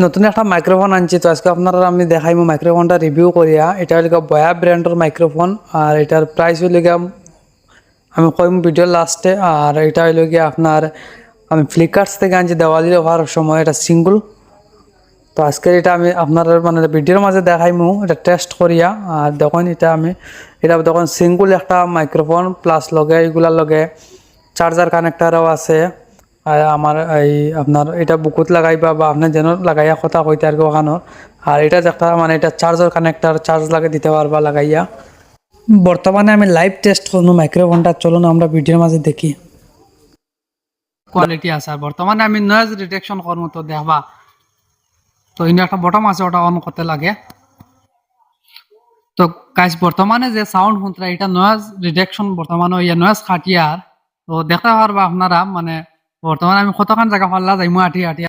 নতুন একটা মাইক্রোফোন আনছি, তো আজকে আপনারা আমি দেখাইমু মাইক্রোফোনটা রিভিউ করিয়া। এটা হইল বয়া ব্র্যান্ডের মাইক্রোফোন, আর এটার প্রাইস হইল গিয়া আমি কইম ভিডিও লাস্টে। আর এটা হইল গিয়া আপনার আমি ফ্লিপকার্ট থেকে আনছি দেওয়ালি অফারের সময়, এটা সিঙ্গল। তো আজকে এটা আমি আপনার মানে ভিডিওর মাঝে দেখাইমু এটা টেস্ট করিয়া। আর দেখুন এটা দেখুন সিঙ্গল একটা মাইক্রোফোন প্লাস লগে এগুলার লগে চার্জার কানেক্টারও আছে। আর আমার এই আপনার এটা বুকুত লাগাইবা বা আপনার যেন লাগাইয়া কথা কইতে আর কি ওখানোর। আর এটা যে একটা মানে এটা চার্জার কানেক্টার চার্জ লাগে দিতে পারবা লাগাইয়া। বর্তমানে আমি লাইভ টেস্ট করবো মাইক্রোফোনটা, চলুন আমরা ভিডিওর মাঝে দেখি কোয়ালিটি আছে। আর বর্তমানে আমি নয়েজ ডিটেকশন করবো, তো দেখবা তো ইনি একটা বটম আছে, ওটা অন করতে লাগে। তো কাজ বর্তমানে যে সাউন্ড শুনতে এটা নয়েজ ডিটেকশন বর্তমানে ইয়ে নয়েজ খাটিয়ার। তো দেখতে পারবা আপনারা মানে বর্তমানে আমি কতখান জায়গা পাল্লা যাইমু আটি আটি